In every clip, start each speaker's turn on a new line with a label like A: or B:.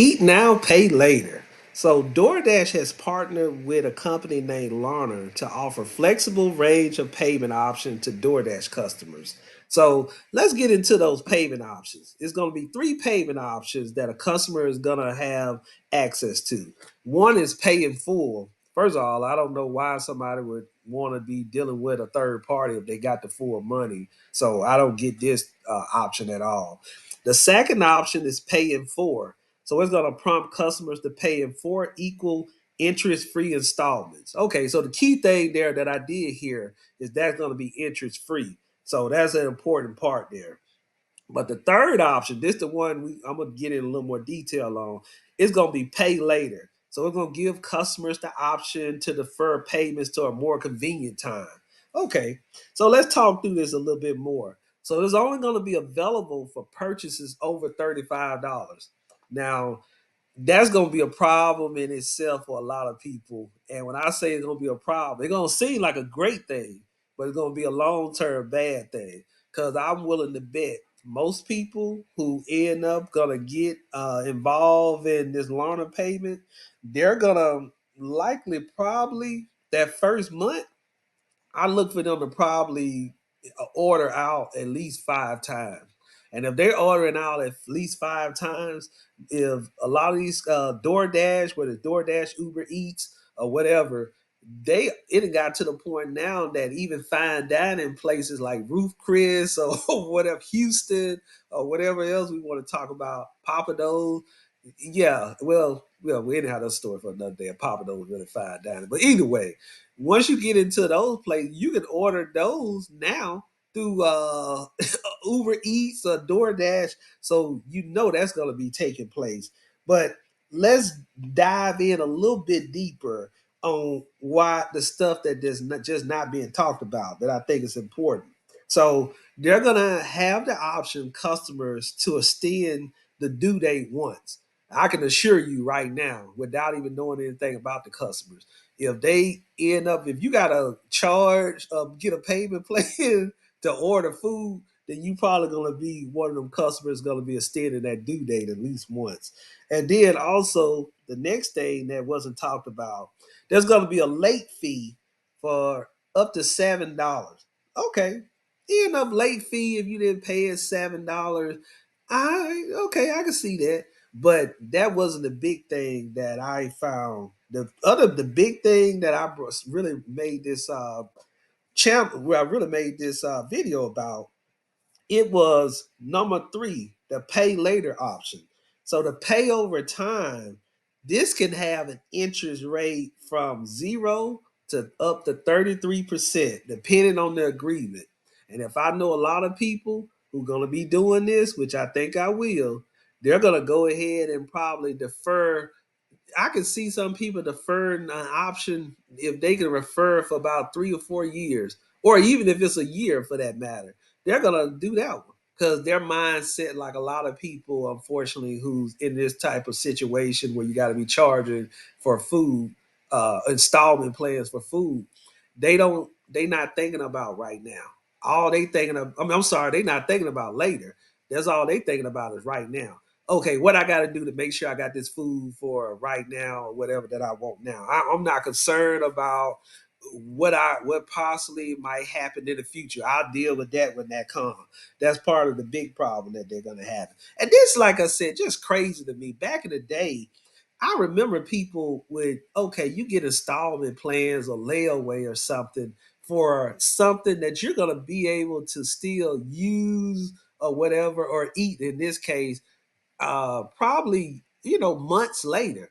A: Eat now, pay later. So DoorDash has partnered with a company named Klarna to offer flexible range of payment options to DoorDash customers. So let's get into those payment options. It's going to be three payment options that a customer is going to have access to. One is pay in full. First of all, I don't know why somebody would want to be dealing with a third party if they got the full money. So I don't get this option at all. The second option is pay in four. So it's going to prompt customers to pay in four equal interest-free installments. Okay, so the key thing there that I did here is that's going to be interest-free. So that's an important part there. But the third option, this is the one I'm gonna get in a little more detail on. It's gonna be pay later. So it's gonna give customers the option to defer payments to a more convenient time. Okay, so let's talk through this a little bit more. So it's only gonna be available for purchases over $35. Now, that's going to be a problem in itself for a lot of people. And when I say it's going to be a problem, it's going to seem like a great thing, but it's going to be a long term bad thing. Because I'm willing to bet most people who end up going to get involved in this loaner payment, they're going to likely probably that first month I look for them to probably order out at least five times. And if they're ordering out at least five times, if a lot of these DoorDash, whether it's DoorDash, Uber Eats, or whatever, it got to the point now that even fine dining places like Roof Chris or whatever, Houston, or whatever else we want to talk about, Papa Do's, yeah, well, we didn't have those story for another day. Papa Do's really fine dining, but either way, once you get into those places, you can order those now through Uber Eats or DoorDash, so you know that's going to be taking place. But let's dive in a little bit deeper on why the stuff that is not just not being talked about that I think is important. So they're going to have the option customers to extend the due date once. I can assure you right now, without even knowing anything about the customers, if they end up, if you got to charge, get a payment plan to order food, then you probably going to be one of them customers going to be extending that due date at least once. And then also the next thing that wasn't talked about, there's going to be a late fee for up to $7. Okay, end up late fee if you didn't pay it $7. I can see that, but that wasn't the big thing that I found. The big thing that really made this channel, where I really made this video about, it was number three, the pay later option. So the pay over time, this can have an interest rate from 0 to up to 33%, depending on the agreement. And if I know a lot of people who are going to be doing this, which I think I will, they're going to go ahead and probably defer. I can see some people deferring an option if they can refer for about 3 or 4 years, or even if it's a year for that matter. They're gonna do that one because their mindset, like a lot of people, unfortunately, who's in this type of situation where you got to be charging for food, installment plans for food, they not thinking about right now. All they thinking of, I'm sorry, they not thinking about later. That's all they thinking about is right now. Okay, what I got to do to make sure I got this food for right now or whatever that I want now. I'm not concerned about what possibly might happen in the future. I'll deal with that when that comes. That's part of the big problem that they're gonna have. And this, like I said, just crazy to me. Back in the day, I remember people with, okay, you get installment plans or layaway or something for something that you're gonna be able to still use or whatever, or eat in this case, probably months later.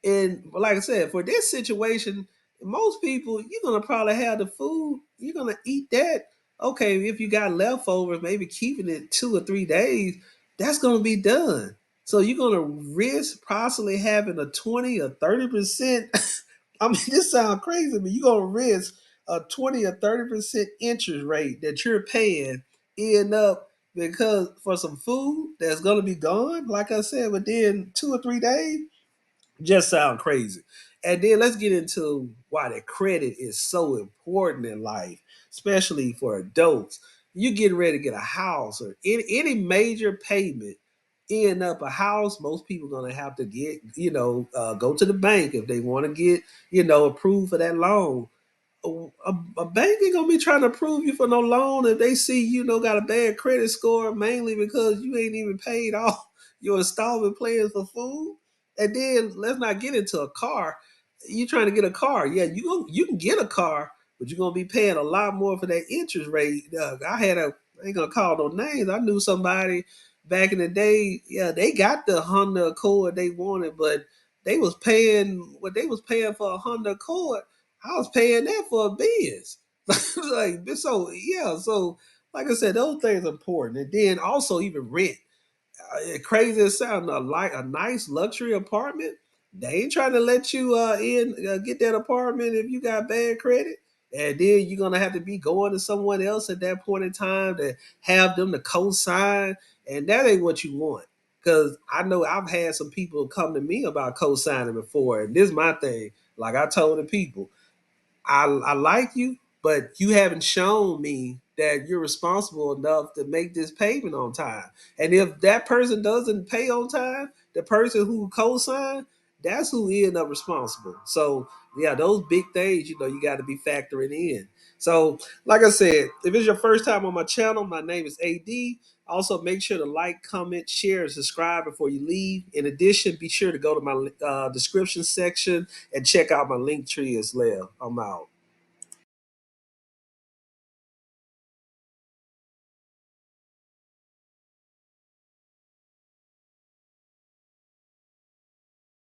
A: And like I said, for this situation, most people, you're gonna probably have the food, you're gonna eat that. Okay, if you got leftovers, maybe keeping it 2 or 3 days, that's gonna be done. So you're gonna risk possibly having a 20 or 30%. I mean, this sounds crazy, but you're gonna risk a 20 or 30% interest rate that you're paying end up because for some food that's gonna be gone, like I said, within 2 or 3 days, just sound crazy. And then let's get into why the credit is so important in life, especially for adults. You getting ready to get a house or any major payment, end up a house, most people gonna have to get, go to the bank if they want to get, approved for that loan. A bank ain't gonna be trying to approve you for no loan if they see got a bad credit score, mainly because you ain't even paid off your installment plans for food. And then let's not get into a car. You trying to get a car? Yeah, you can get a car, but you're gonna be paying a lot more for that interest rate. I ain't gonna call no names. I knew somebody back in the day. Yeah, they got the Honda Accord they wanted, but they was paying what they was paying for a Honda Accord. I was paying that for a Benz. Like, so yeah, so like I said, those things are important. And then also even rent. Crazy as sound, a nice luxury apartment. They ain't trying to let you get that apartment if you got bad credit. And then you're gonna have to be going to someone else at that point in time to have them to co-sign, and that ain't what you want. Because I know I've had some people come to me about co-signing before, and this is my thing. Like I told the people, I like you, but you haven't shown me that you're responsible enough to make this payment on time. And if that person doesn't pay on time, the person who co-signed, that's who end up responsible. So yeah, those big things, you got to be factoring in. So, like I said, if it's your first time on my channel, my name is AD. Also, make sure to like, comment, share, and subscribe before you leave. In addition, be sure to go to my description section and check out my link tree as well. I'm out.